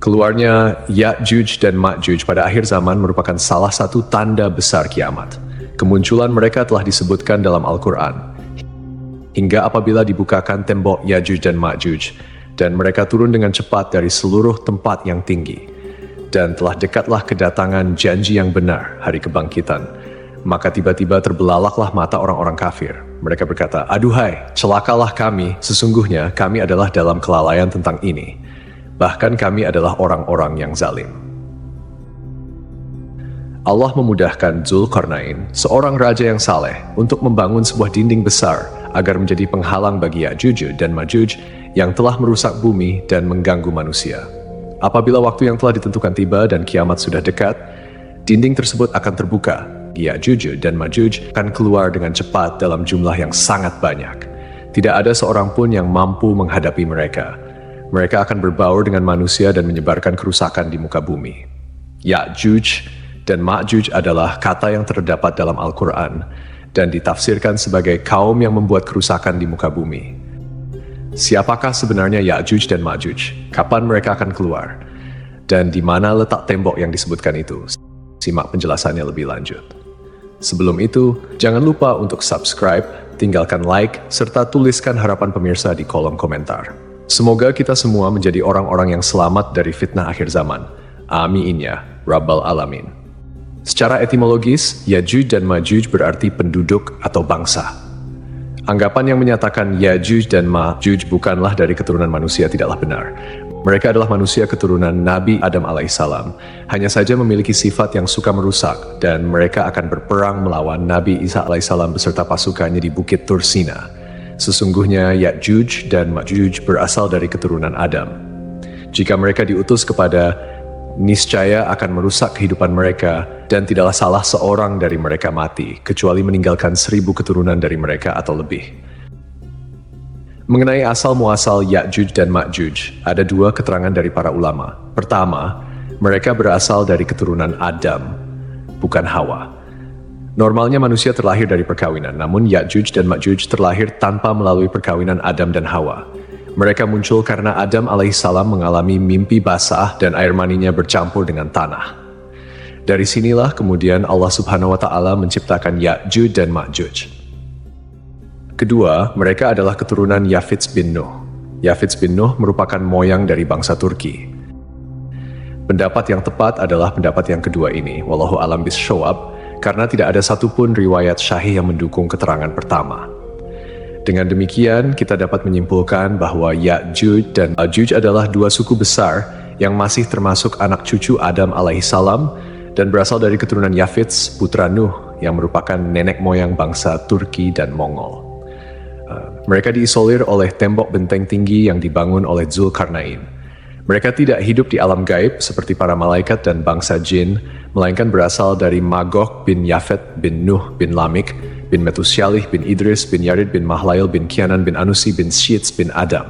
Keluarnya Ya'juj dan Ma'juj pada akhir zaman merupakan salah satu tanda besar kiamat. Kemunculan mereka telah disebutkan dalam Al-Quran. Hingga apabila dibukakan tembok Ya'juj dan Ma'juj, dan mereka turun dengan cepat dari seluruh tempat yang tinggi. Dan telah dekatlah kedatangan janji yang benar, hari kebangkitan. Maka tiba-tiba terbelalaklah mata orang-orang kafir. Mereka berkata, "Aduhai, celakalah kami, sesungguhnya kami adalah dalam kelalaian tentang ini. Bahkan kami adalah orang-orang yang zalim." Allah memudahkan Dzulqarnain, seorang raja yang saleh, untuk membangun sebuah dinding besar agar menjadi penghalang bagi Ya'juj dan Ma'juj yang telah merusak bumi dan mengganggu manusia. Apabila waktu yang telah ditentukan tiba dan kiamat sudah dekat, dinding tersebut akan terbuka. Ya'juj dan Ma'juj akan keluar dengan cepat dalam jumlah yang sangat banyak. Tidak ada seorang pun yang mampu menghadapi mereka. Mereka akan berbaur dengan manusia dan menyebarkan kerusakan di muka bumi. Ya'juj dan Ma'juj adalah kata yang terdapat dalam Al-Quran dan ditafsirkan sebagai kaum yang membuat kerusakan di muka bumi. Siapakah sebenarnya Ya'juj dan Ma'juj? Kapan mereka akan keluar? Dan di mana letak tembok yang disebutkan itu? Simak penjelasannya lebih lanjut. Sebelum itu, jangan lupa untuk subscribe, tinggalkan like, serta tuliskan harapan pemirsa di kolom komentar. Semoga kita semua menjadi orang-orang yang selamat dari fitnah akhir zaman. Amin ya, Rabbal Alamin. Secara etimologis, Ya'juj dan Ma'juj berarti penduduk atau bangsa. Anggapan yang menyatakan Ya'juj dan Ma'juj bukanlah dari keturunan manusia tidaklah benar. Mereka adalah manusia keturunan Nabi Adam alaihissalam, hanya saja memiliki sifat yang suka merusak, dan mereka akan berperang melawan Nabi Isa alaihissalam beserta pasukannya di Bukit Tursina. Sesungguhnya Ya'juj dan Ma'juj berasal dari keturunan Adam. Jika mereka diutus kepada, niscaya akan merusak kehidupan mereka, dan tidaklah salah seorang dari mereka mati, kecuali meninggalkan 1000 keturunan dari mereka atau lebih. Mengenai asal-muasal Ya'juj dan Ma'juj, ada dua keterangan dari para ulama. Pertama, mereka berasal dari keturunan Adam, bukan Hawa. Normalnya manusia terlahir dari perkawinan, namun Ya'juj dan Ma'juj terlahir tanpa melalui perkawinan Adam dan Hawa. Mereka muncul karena Adam alaihissalam mengalami mimpi basah dan air maninya bercampur dengan tanah. Dari sinilah kemudian Allah Subhanahu wa Ta'ala menciptakan Ya'juj dan Ma'juj. Kedua, mereka adalah keturunan Yafits bin Nuh. Yafits bin Nuh merupakan moyang dari bangsa Turki. Pendapat yang tepat adalah pendapat yang kedua ini, wallahu a'lam bishawab, karena tidak ada satupun riwayat syahih yang mendukung keterangan pertama. Dengan demikian, kita dapat menyimpulkan bahwa Ya'juj dan Ma'juj adalah dua suku besar yang masih termasuk anak cucu Adam alaihissalam dan berasal dari keturunan Yafits, putra Nuh, yang merupakan nenek moyang bangsa Turki dan Mongol. Mereka diisolir oleh tembok benteng tinggi yang dibangun oleh Dzulqarnain. Mereka tidak hidup di alam gaib seperti para malaikat dan bangsa jin, melainkan berasal dari Magog bin Yafet bin Nuh bin Lamik bin Metusyalih bin Idris bin Yarid bin Mahlail bin Kianan bin Anusi bin Syits bin Adam.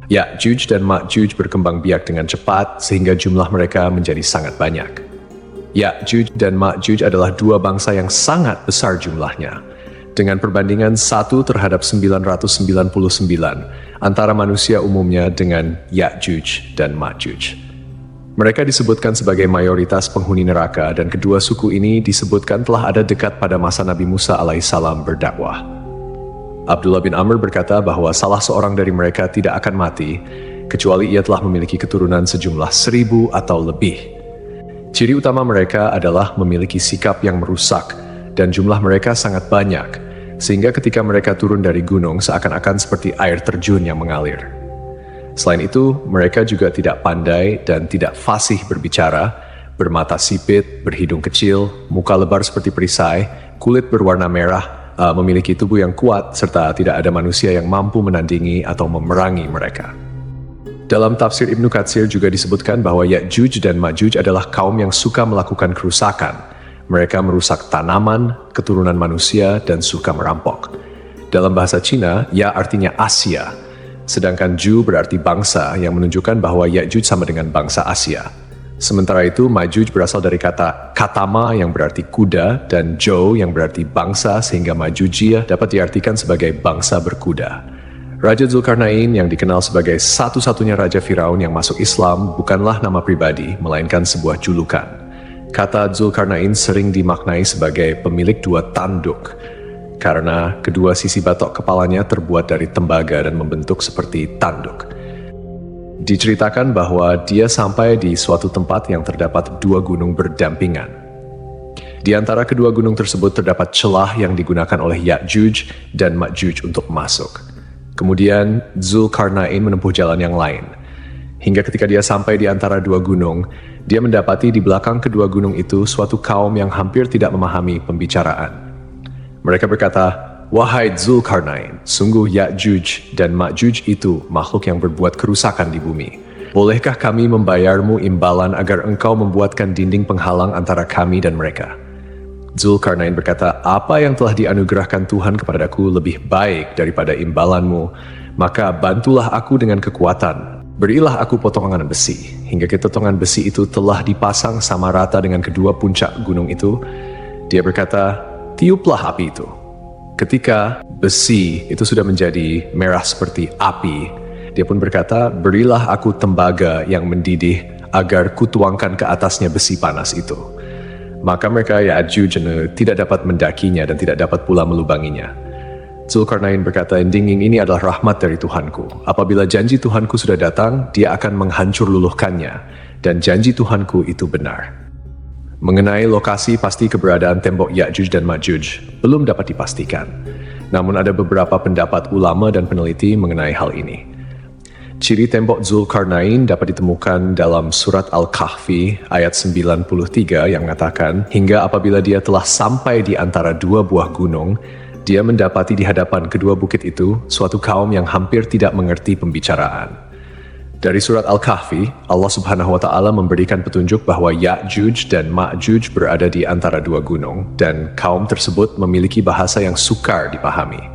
Ya'juj dan Ma'juj berkembang biak dengan cepat sehingga jumlah mereka menjadi sangat banyak. Ya'juj dan Ma'juj adalah dua bangsa yang sangat besar jumlahnya, dengan perbandingan 1:999 antara manusia umumnya dengan Ya'juj dan Ma'juj. Mereka disebutkan sebagai mayoritas penghuni neraka, dan kedua suku ini disebutkan telah ada dekat pada masa Nabi Musa alaihissalam berdakwah. Abdullah bin Amr berkata bahwa salah seorang dari mereka tidak akan mati, kecuali ia telah memiliki keturunan sejumlah 1000 atau lebih. Ciri utama mereka adalah memiliki sikap yang merusak, dan jumlah mereka sangat banyak, sehingga ketika mereka turun dari gunung seakan-akan seperti air terjun yang mengalir. Selain itu, mereka juga tidak pandai dan tidak fasih berbicara, bermata sipit, berhidung kecil, muka lebar seperti perisai, kulit berwarna merah, memiliki tubuh yang kuat, serta tidak ada manusia yang mampu menandingi atau memerangi mereka. Dalam tafsir Ibnu Katsir juga disebutkan bahwa Ya'juj dan Ma'juj adalah kaum yang suka melakukan kerusakan. Mereka merusak tanaman, keturunan manusia, dan suka merampok. Dalam bahasa Cina, Ya artinya Asia, sedangkan Ju berarti bangsa, yang menunjukkan bahwa Ya'juj sama dengan bangsa Asia. Sementara itu, Ma'juj berasal dari kata katama yang berarti kuda, dan Zhou yang berarti bangsa, sehingga Ma'jujiyah dapat diartikan sebagai bangsa berkuda. Raja Zulkarnain yang dikenal sebagai satu-satunya Raja Firaun yang masuk Islam bukanlah nama pribadi, melainkan sebuah julukan. Kata Zulkarnain sering dimaknai sebagai pemilik dua tanduk, karena kedua sisi batok kepalanya terbuat dari tembaga dan membentuk seperti tanduk. Diceritakan bahwa dia sampai di suatu tempat yang terdapat dua gunung berdampingan. Di antara kedua gunung tersebut terdapat celah yang digunakan oleh Ya'juj dan Ma'juj untuk masuk. Kemudian Zulkarnain menempuh jalan yang lain. Hingga ketika dia sampai di antara dua gunung, dia mendapati di belakang kedua gunung itu suatu kaum yang hampir tidak memahami pembicaraan. Mereka berkata, "Wahai Zulkarnain, sungguh Ya'juj dan Ma'juj itu makhluk yang berbuat kerusakan di bumi. Bolehkah kami membayarmu imbalan agar engkau membuatkan dinding penghalang antara kami dan mereka?" Zulkarnain berkata, "Apa yang telah dianugerahkan Tuhan kepadaku lebih baik daripada imbalanmu, maka bantulah aku dengan kekuatan. Berilah aku potongan besi." Hingga potongan besi itu telah dipasang sama rata dengan kedua puncak gunung itu. Dia berkata, "Tiuplah api itu." Ketika besi itu sudah menjadi merah seperti api, dia pun berkata, "Berilah aku tembaga yang mendidih agar kutuangkan ke atasnya besi panas itu." Maka mereka Ya'juj tidak dapat mendakinya dan tidak dapat pula melubanginya. Zulkarnain berkata, "Dinding ini adalah rahmat dari Tuhanku. Apabila janji Tuhanku sudah datang, dia akan menghancur luluhkannya, dan janji Tuhanku itu benar." Mengenai lokasi pasti keberadaan tembok Ya'juj dan Ma'juj belum dapat dipastikan. Namun ada beberapa pendapat ulama dan peneliti mengenai hal ini. Ciri tembok Zulkarnain dapat ditemukan dalam surat Al-Kahfi ayat 93 yang mengatakan, "Hingga apabila dia telah sampai di antara dua buah gunung, dia mendapati di hadapan kedua bukit itu suatu kaum yang hampir tidak mengerti pembicaraan." Dari surat Al-Kahfi, Allah Subhanahu wa Ta'ala memberikan petunjuk bahwa Ya'juj dan Ma'juj berada di antara dua gunung, dan kaum tersebut memiliki bahasa yang sukar dipahami.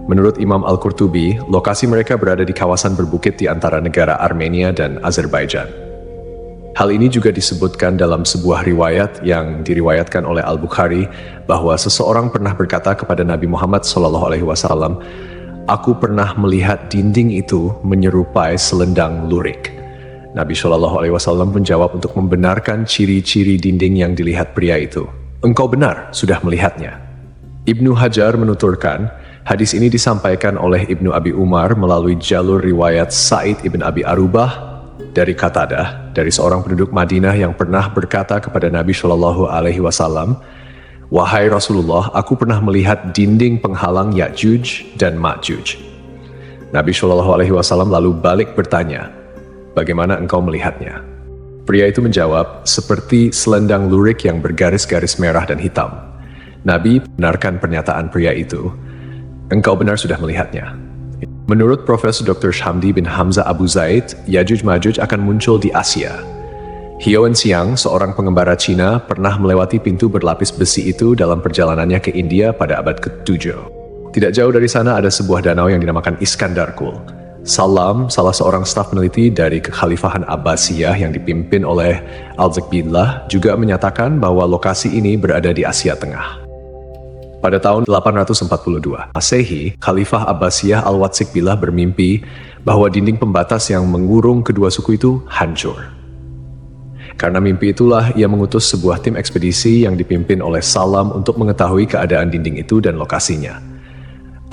Menurut Imam Al-Qurtubi, lokasi mereka berada di kawasan berbukit di antara negara Armenia dan Azerbaijan. Hal ini juga disebutkan dalam sebuah riwayat yang diriwayatkan oleh Al-Bukhari bahwa seseorang pernah berkata kepada Nabi Muhammad SAW, "Aku pernah melihat dinding itu menyerupai selendang lurik." Nabi SAW menjawab untuk membenarkan ciri-ciri dinding yang dilihat pria itu. "Engkau benar, sudah melihatnya." Ibnu Hajar menuturkan, hadis ini disampaikan oleh Ibnu Abi Umar melalui jalur riwayat Sa'id ibn Abi Arubah dari Qatadah, dari seorang penduduk Madinah yang pernah berkata kepada Nabi SAW, "Wahai Rasulullah, aku pernah melihat dinding penghalang Ya'juj dan Ma'juj." Nabi SAW lalu balik bertanya, "Bagaimana engkau melihatnya?" Pria itu menjawab, "Seperti selendang lurik yang bergaris-garis merah dan hitam." Nabi benarkan pernyataan pria itu, "Engkau benar sudah melihatnya." Menurut Profesor Dr. Shamdi bin Hamzah Abu Zaid, Ya'juj Ma'juj akan muncul di Asia. Hioen Xiang, seorang pengembara Cina, pernah melewati pintu berlapis besi itu dalam perjalanannya ke India pada abad ke-7. Tidak jauh dari sana ada sebuah danau yang dinamakan Iskandarkul. Salam, salah seorang staf peneliti dari Kekhalifahan Abbasiyah yang dipimpin oleh Al-Zakbillah, juga menyatakan bahwa lokasi ini berada di Asia Tengah. Pada tahun 842 Masehi, Khalifah Abbasiyah Al-Watsikbillah bermimpi bahwa dinding pembatas yang mengurung kedua suku itu hancur. Karena mimpi itulah ia mengutus sebuah tim ekspedisi yang dipimpin oleh Salam untuk mengetahui keadaan dinding itu dan lokasinya.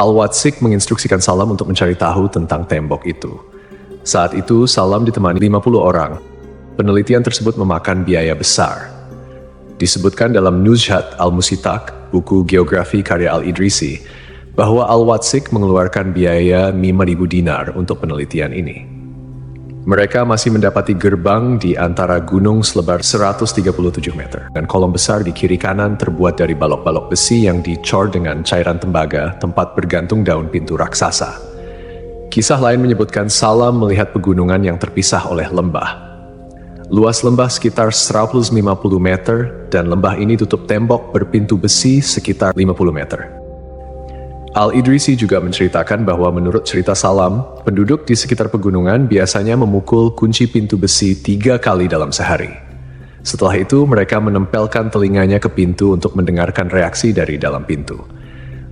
Al-Watsik menginstruksikan Salam untuk mencari tahu tentang tembok itu. Saat itu Salam ditemani 50 orang. Penelitian tersebut memakan biaya besar. Disebutkan dalam Nuzhat Al-Musitak, buku geografi karya Al-Idrisi, bahwa Al-Watsik mengeluarkan biaya 5.000 dinar untuk penelitian ini. Mereka masih mendapati gerbang di antara gunung selebar 137 meter, dan kolom besar di kiri kanan terbuat dari balok-balok besi yang dicor dengan cairan tembaga, tempat bergantung daun pintu raksasa. Kisah lain menyebutkan Salam melihat pegunungan yang terpisah oleh lembah. Luas lembah sekitar 150 meter, dan lembah ini tutup tembok berpintu besi sekitar 50 meter. Al-Idrisi juga menceritakan bahwa menurut cerita Salam, penduduk di sekitar pegunungan biasanya memukul kunci pintu besi 3 kali dalam sehari. Setelah itu, mereka menempelkan telinganya ke pintu untuk mendengarkan reaksi dari dalam pintu.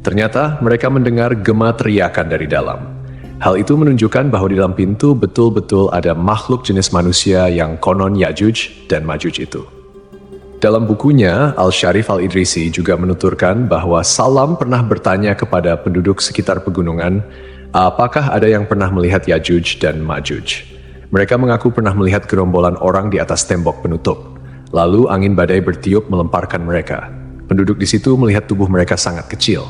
Ternyata, mereka mendengar gema teriakan dari dalam. Hal itu menunjukkan bahwa di dalam pintu betul-betul ada makhluk jenis manusia yang konon Ya'juj dan Ma'juj itu. Dalam bukunya, Al-Sharif Al-Idrisi juga menuturkan bahwa Salam pernah bertanya kepada penduduk sekitar pegunungan, apakah ada yang pernah melihat Ya'juj dan Ma'juj? Mereka mengaku pernah melihat gerombolan orang di atas tembok penutup. Lalu angin badai bertiup melemparkan mereka. Penduduk di situ melihat tubuh mereka sangat kecil.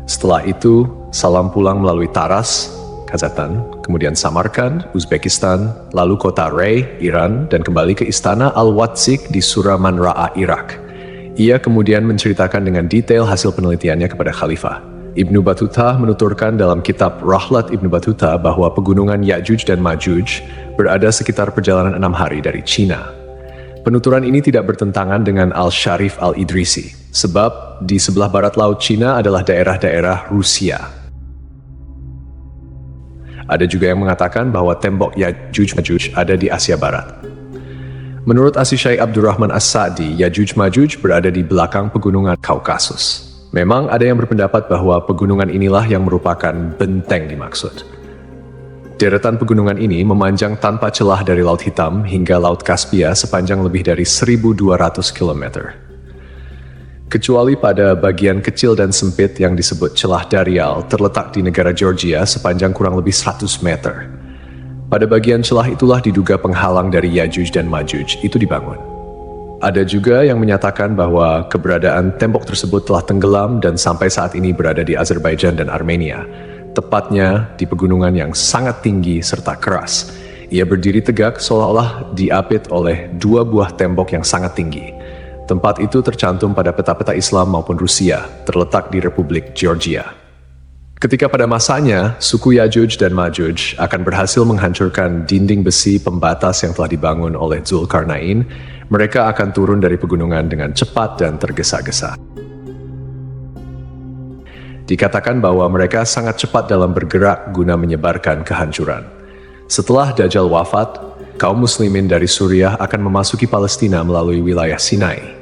Setelah itu, Salam pulang melalui Taras, Kazakhstan, kemudian Samarkand, Uzbekistan, lalu kota Rey, Iran, dan kembali ke istana Al-Watzik di Suraman Ra'a, Irak. Ia kemudian menceritakan dengan detail hasil penelitiannya kepada Khalifah. Ibnu Battuta menuturkan dalam kitab Rahlat Ibnu Battuta bahwa pegunungan Ya'juj dan Ma'juj berada sekitar perjalanan 6 hari dari Cina. Penuturan ini tidak bertentangan dengan Al-Sharif Al-Idrisi, sebab di sebelah barat laut Cina adalah daerah-daerah Rusia. Ada juga yang mengatakan bahwa tembok Ya'juj-Ma'juj ada di Asia Barat. Menurut Asy-Syaikh Abdurrahman As-Sa'di, Ya'juj-Ma'juj berada di belakang pegunungan Kaukasus. Memang ada yang berpendapat bahwa pegunungan inilah yang merupakan benteng dimaksud. Deretan pegunungan ini memanjang tanpa celah dari Laut Hitam hingga Laut Kaspia sepanjang lebih dari 1.200 km. Kecuali pada bagian kecil dan sempit yang disebut celah Darial terletak di negara Georgia sepanjang kurang lebih 100 meter. Pada bagian celah itulah diduga penghalang dari Ya'juj dan Ma'juj itu dibangun. Ada juga yang menyatakan bahwa keberadaan tembok tersebut telah tenggelam dan sampai saat ini berada di Azerbaijan dan Armenia, tepatnya di pegunungan yang sangat tinggi serta keras. Ia berdiri tegak seolah-olah diapit oleh 2 buah tembok yang sangat tinggi. Tempat itu tercantum pada peta-peta Islam maupun Rusia, terletak di Republik Georgia. Ketika pada masanya, suku Ya'juj dan Ma'juj akan berhasil menghancurkan dinding besi pembatas yang telah dibangun oleh Zulkarnain, mereka akan turun dari pegunungan dengan cepat dan tergesa-gesa. Dikatakan bahwa mereka sangat cepat dalam bergerak guna menyebarkan kehancuran. Setelah Dajjal wafat, kaum muslimin dari Suriah akan memasuki Palestina melalui wilayah Sinai.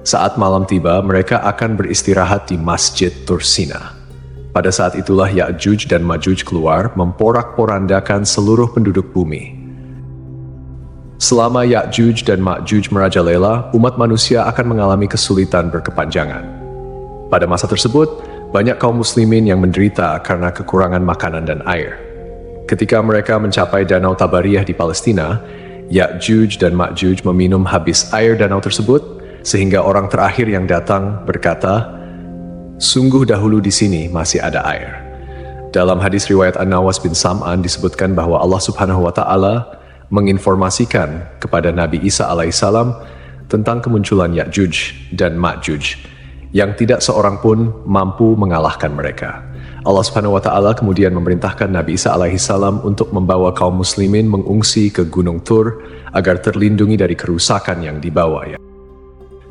Saat malam tiba, mereka akan beristirahat di Masjid Tursina. Pada saat itulah Ya'juj dan Ma'juj keluar memporak-porandakan seluruh penduduk bumi. Selama Ya'juj dan Ma'juj merajalela, umat manusia akan mengalami kesulitan berkepanjangan. Pada masa tersebut, banyak kaum muslimin yang menderita karena kekurangan makanan dan air. Ketika mereka mencapai Danau Tabariyah di Palestina, Ya'juj dan Ma'juj meminum habis air danau tersebut, sehingga orang terakhir yang datang berkata, "Sungguh dahulu di sini masih ada air." Dalam hadis riwayat An-Nawas bin Sam'an disebutkan bahwa Allah Subhanahu wa Ta'ala menginformasikan kepada Nabi Isa alaihissalam tentang kemunculan Ya'juj dan Ma'juj, yang tidak seorang pun mampu mengalahkan mereka. Allah Subhanahu wa Ta'ala kemudian memerintahkan Nabi Isa alaihissalam untuk membawa kaum muslimin mengungsi ke Gunung Tur agar terlindungi dari kerusakan yang dibawanya.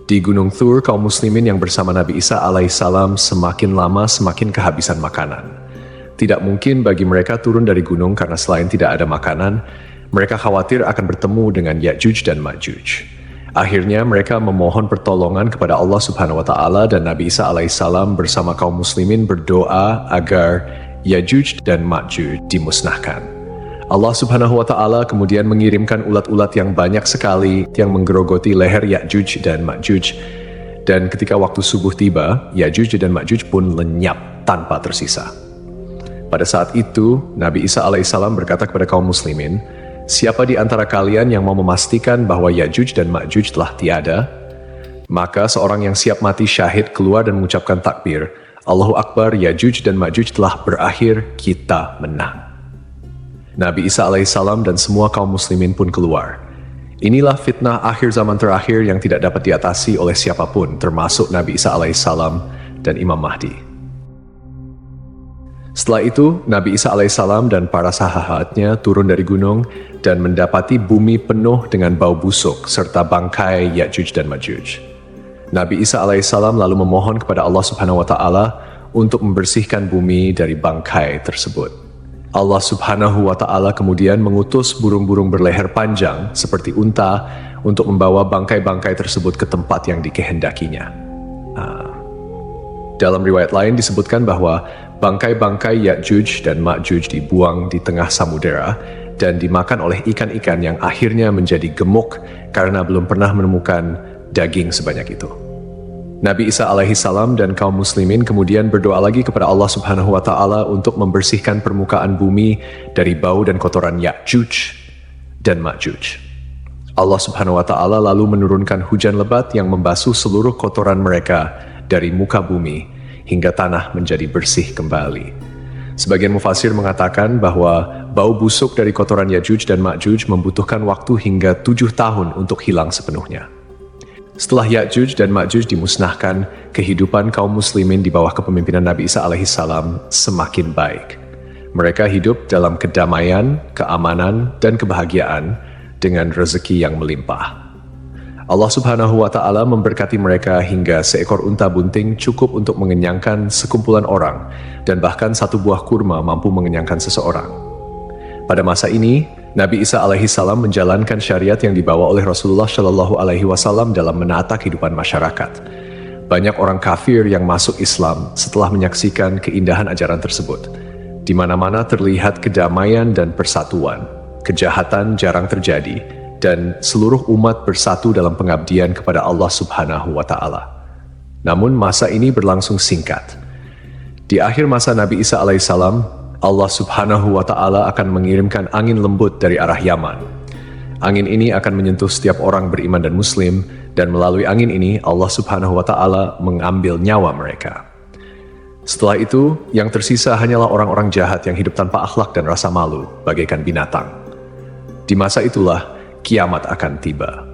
Di Gunung Tur, kaum muslimin yang bersama Nabi Isa alaihissalam semakin lama semakin kehabisan makanan. Tidak mungkin bagi mereka turun dari gunung karena selain tidak ada makanan, mereka khawatir akan bertemu dengan Ya'juj dan Ma'juj. Akhirnya mereka memohon pertolongan kepada Allah Subhanahu wa Ta'ala dan Nabi Isa alaihissalam bersama kaum muslimin berdoa agar Ya'juj dan Ma'juj dimusnahkan. Allah Subhanahu wa Ta'ala kemudian mengirimkan ulat-ulat yang banyak sekali yang menggerogoti leher Ya'juj dan Ma'juj. Dan ketika waktu subuh tiba, Ya'juj dan Ma'juj pun lenyap tanpa tersisa. Pada saat itu, Nabi Isa alaihissalam berkata kepada kaum muslimin, "Siapa di antara kalian yang mau memastikan bahwa Ya'juj dan Ma'juj telah tiada?" Maka seorang yang siap mati syahid keluar dan mengucapkan takbir, "Allahu Akbar, Ya'juj dan Ma'juj telah berakhir, kita menang." Nabi Isa alaihissalam dan semua kaum muslimin pun keluar. Inilah fitnah akhir zaman terakhir yang tidak dapat diatasi oleh siapapun, termasuk Nabi Isa alaihissalam dan Imam Mahdi. Setelah itu, Nabi Isa alaihissalam dan para sahabatnya turun dari gunung dan mendapati bumi penuh dengan bau busuk serta bangkai Ya'juj dan Ma'juj. Nabi Isa alaihissalam lalu memohon kepada Allah Subhanahu wa Ta'ala untuk membersihkan bumi dari bangkai tersebut. Allah Subhanahu wa Ta'ala kemudian mengutus burung-burung berleher panjang seperti unta untuk membawa bangkai-bangkai tersebut ke tempat yang dikehendakinya. Dalam riwayat lain disebutkan bahwa bangkai-bangkai Ya'juj dan Ma'juj dibuang di tengah samudera dan dimakan oleh ikan-ikan yang akhirnya menjadi gemuk karena belum pernah menemukan daging sebanyak itu. Nabi Isa alaihi salam dan kaum muslimin kemudian berdoa lagi kepada Allah Subhanahu wa taala untuk membersihkan permukaan bumi dari bau dan kotoran Ya'juj dan Ma'juj. Allah Subhanahu wa taala lalu menurunkan hujan lebat yang membasuh seluruh kotoran mereka dari muka bumi hingga tanah menjadi bersih kembali. Sebagian mufasir mengatakan bahwa bau busuk dari kotoran Ya'juj dan Ma'juj membutuhkan waktu hingga 7 tahun untuk hilang sepenuhnya. Setelah Ya'juj dan Ma'juj dimusnahkan, kehidupan kaum muslimin di bawah kepemimpinan Nabi Isa alaihi salam semakin baik. Mereka hidup dalam kedamaian, keamanan, dan kebahagiaan dengan rezeki yang melimpah. Allah Subhanahu wa taala memberkati mereka hingga seekor unta bunting cukup untuk mengenyangkan sekumpulan orang dan bahkan satu buah kurma mampu mengenyangkan seseorang. Pada masa ini, Nabi Isa alaihi salam menjalankan syariat yang dibawa oleh Rasulullah Shallallahu alaihi wasallam dalam menata kehidupan masyarakat. Banyak orang kafir yang masuk Islam setelah menyaksikan keindahan ajaran tersebut. Di mana-mana terlihat kedamaian dan persatuan. Kejahatan jarang terjadi dan seluruh umat bersatu dalam pengabdian kepada Allah Subhanahu wa taala. Namun masa ini berlangsung singkat. Di akhir masa Nabi Isa alaihissalam, Allah Subhanahu wa taala akan mengirimkan angin lembut dari arah Yaman. Angin ini akan menyentuh setiap orang beriman dan muslim, dan melalui angin ini Allah Subhanahu wa taala mengambil nyawa mereka. Setelah itu, yang tersisa hanyalah orang-orang jahat yang hidup tanpa akhlak dan rasa malu, bagaikan binatang. Di masa itulah kiamat akan tiba.